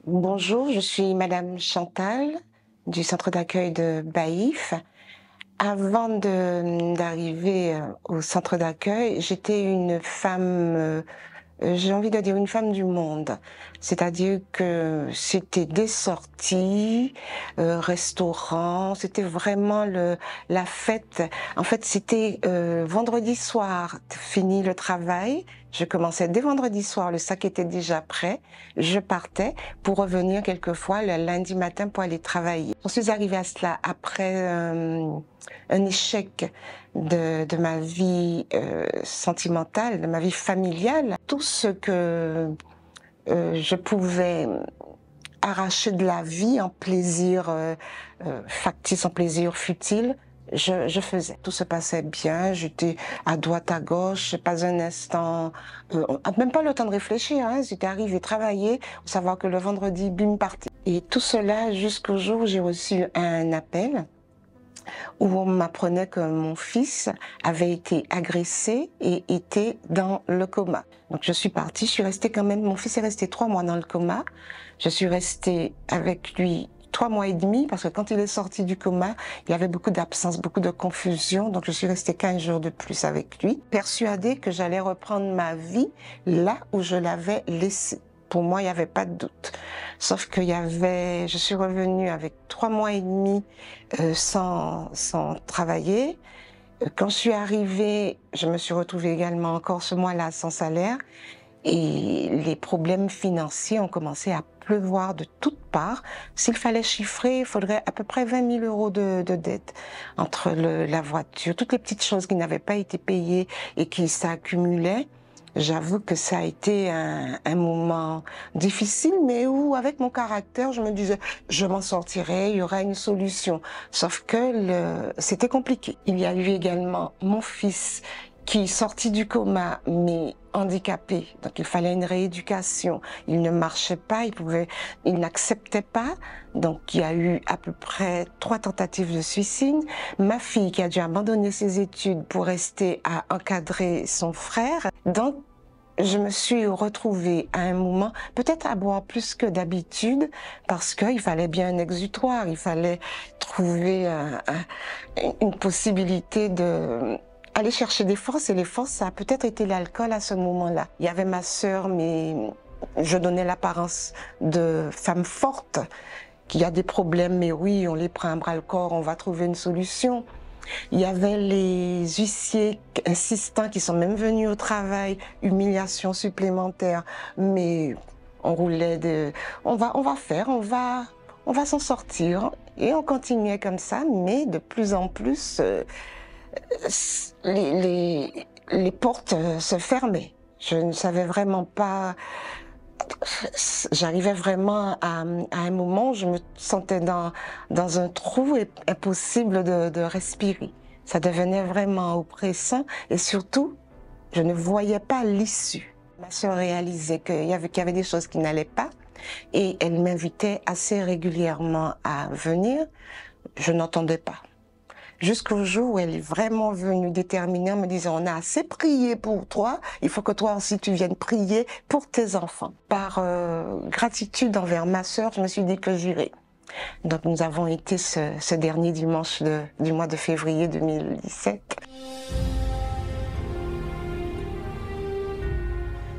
Bonjour, je suis Madame Chantal du centre d'accueil de Baïf. Avant d'arriver au centre d'accueil, j'étais une femme, j'ai envie de dire une femme du monde. C'est-à-dire que c'était des sorties, restaurants, c'était vraiment la fête. En fait, c'était vendredi soir, fini le travail. Je commençais dès vendredi soir, le sac était déjà prêt. Je partais pour revenir quelquefois le lundi matin pour aller travailler. Je suis arrivée à cela après un échec de ma vie sentimentale, de ma vie familiale. Tout ce que je pouvais arracher de la vie en plaisir factice, en plaisir futile, je faisais. Tout se passait bien, j'étais à droite, à gauche, pas un instant, même pas le temps de réfléchir, hein, j'étais arrivée travailler, savoir que le vendredi, bim, parti. Et tout cela jusqu'au jour où j'ai reçu un appel où on m'apprenait que mon fils avait été agressé et était dans le coma. Donc je suis partie, je suis restée quand même, mon fils est resté 3 mois dans le coma. Je suis restée avec lui 3 mois et demi parce que quand il est sorti du coma, il y avait beaucoup d'absence, beaucoup de confusion. Donc je suis restée 15 jours de plus avec lui, persuadée que j'allais reprendre ma vie là où je l'avais laissée. Pour moi, il n'y avait pas de doute. Sauf je suis revenue avec 3 mois et demi sans travailler. Quand je suis arrivée, je me suis retrouvée également encore ce mois-là sans salaire. Et les problèmes financiers ont commencé à pleuvoir de toutes parts. S'il fallait chiffrer, il faudrait à peu près 20 000 euros de dette entre la voiture, toutes les petites choses qui n'avaient pas été payées et qui s'accumulaient. J'avoue que ça a été un moment difficile, mais où, avec mon caractère, je me disais, je m'en sortirai, il y aura une solution. Sauf que c'était compliqué. Il y a eu également mon fils qui, sorti du coma, mais handicapé. Donc, il fallait une rééducation. Il ne marchait pas, il n'acceptait pas. Donc, il y a eu à peu près 3 tentatives de suicide. Ma fille qui a dû abandonner ses études pour rester à encadrer son frère. Donc, je me suis retrouvée à un moment, peut-être à boire plus que d'habitude, parce qu'il fallait bien un exutoire, il fallait trouver une possibilité de aller chercher des forces, et les forces, ça a peut-être été l'alcool à ce moment-là. Il y avait ma sœur, mais je donnais l'apparence de femme forte, qui a des problèmes, mais oui, on les prend à bras-le-corps, on va trouver une solution. Il y avait les huissiers insistants qui sont même venus au travail, humiliation supplémentaire, mais on roulait on va faire, on va s'en sortir. Et on continuait comme ça, mais de plus en plus, les portes se fermaient. Je ne savais vraiment pas. J'arrivais vraiment à un moment où je me sentais dans un trou et impossible de respirer. Ça devenait vraiment oppressant et surtout, je ne voyais pas l'issue. Ma sœur réalisait qu'il y avait des choses qui n'allaient pas et elle m'invitait assez régulièrement à venir. Je n'entendais pas. Jusqu'au jour où elle est vraiment venue déterminer en me disant, on a assez prié pour toi, il faut que toi aussi tu viennes prier pour tes enfants. Par gratitude envers ma sœur, je me suis dit que j'irais. Donc nous avons été ce dernier dimanche du mois de février 2017.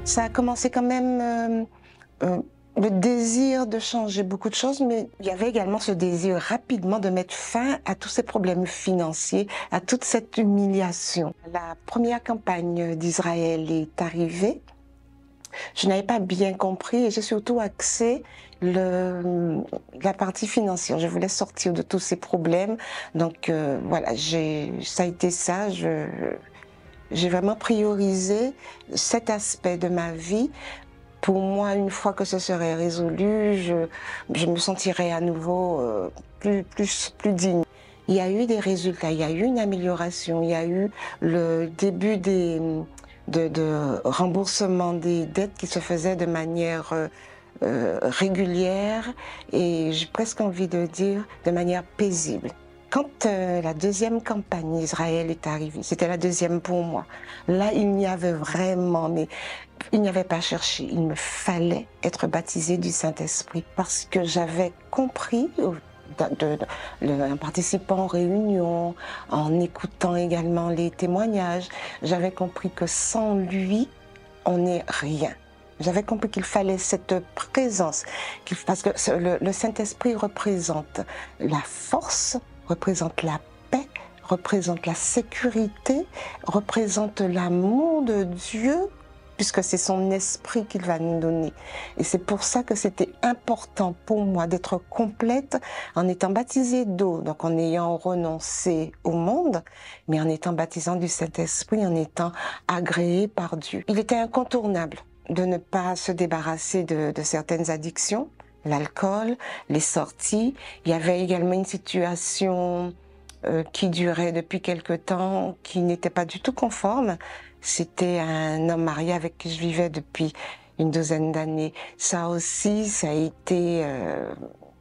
Ça a commencé quand même le désir de changer beaucoup de choses, mais il y avait également ce désir rapidement de mettre fin à tous ces problèmes financiers, à toute cette humiliation. La première campagne d'Israël est arrivée. Je n'avais pas bien compris et j'ai surtout axé la partie financière. Je voulais sortir de tous ces problèmes. Donc voilà, ça a été ça. J'ai vraiment priorisé cet aspect de ma vie. Pour moi, une fois que ce serait résolu, je me sentirais à nouveau plus digne. Il y a eu des résultats, il y a eu une amélioration, il y a eu le début de remboursement des dettes qui se faisaient de manière régulière et j'ai presque envie de dire de manière paisible. Quand la deuxième campagne Israël est arrivée, c'était la deuxième pour moi. Là, il n'y avait vraiment, mais il n'y avait pas à chercher. Il me fallait être baptisée du Saint-Esprit parce que j'avais compris, en participant aux réunions, en écoutant également les témoignages, j'avais compris que sans lui, on n'est rien. J'avais compris qu'il fallait cette présence, parce que le Saint-Esprit représente la force, représente la paix, représente la sécurité, représente l'amour de Dieu, puisque c'est son esprit qu'il va nous donner. Et c'est pour ça que c'était important pour moi d'être complète en étant baptisée d'eau, donc en ayant renoncé au monde, mais en étant baptisant du Saint-Esprit, en étant agréée par Dieu. Il était incontournable de ne pas se débarrasser de certaines addictions, l'alcool, les sorties. Il y avait également une situation qui durait depuis quelque temps, qui n'était pas du tout conforme. C'était un homme marié avec qui je vivais depuis une douzaine d'années. Ça aussi, ça a été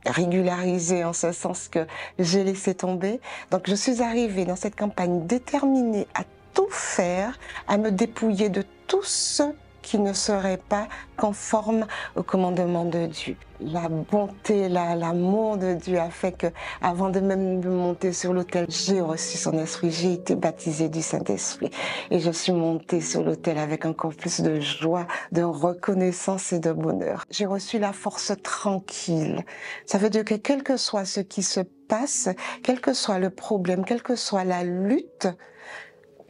régularisé en ce sens que j'ai laissé tomber. Donc je suis arrivée dans cette campagne déterminée à tout faire, à me dépouiller de tout ce qui ne serait pas conforme au commandement de Dieu. La bonté, l'amour de Dieu a fait que, avant de même de monter sur l'autel, j'ai reçu son esprit, j'ai été baptisée du Saint-Esprit et je suis montée sur l'autel avec encore plus de joie, de reconnaissance et de bonheur. J'ai reçu la force tranquille. Ça veut dire que quel que soit ce qui se passe, quel que soit le problème, quelle que soit la lutte,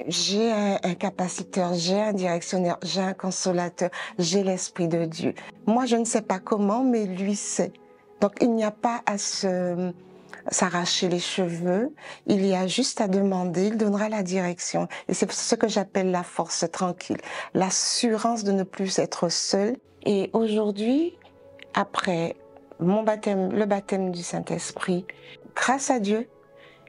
j'ai un capaciteur, j'ai un directionnaire, j'ai un consolateur, j'ai l'Esprit de Dieu. Moi, je ne sais pas comment, mais lui sait. Donc, il n'y a pas à s'arracher les cheveux, il y a juste à demander, il donnera la direction. Et c'est ce que j'appelle la force tranquille, l'assurance de ne plus être seul. Et aujourd'hui, après mon baptême, le baptême du Saint-Esprit, grâce à Dieu,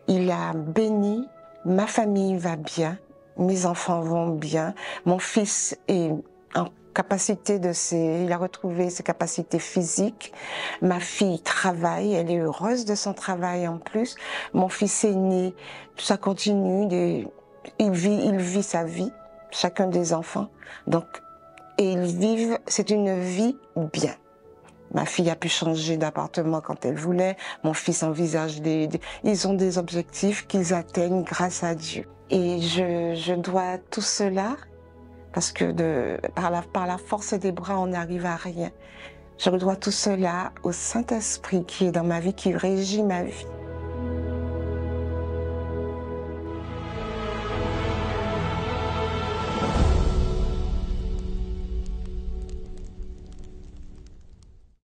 il a béni. Ma famille va bien, mes enfants vont bien, mon fils est en capacité il a retrouvé ses capacités physiques, ma fille travaille, elle est heureuse de son travail en plus, mon fils aîné, ça continue, il vit sa vie, chacun des enfants, donc, et ils vivent, c'est une vie bien. Ma fille a pu changer d'appartement quand elle voulait. Mon fils envisage ils ont des objectifs qu'ils atteignent grâce à Dieu. Et je dois tout cela, parce que par la force des bras, on n'arrive à rien. Je dois tout cela au Saint-Esprit qui est dans ma vie, qui régit ma vie.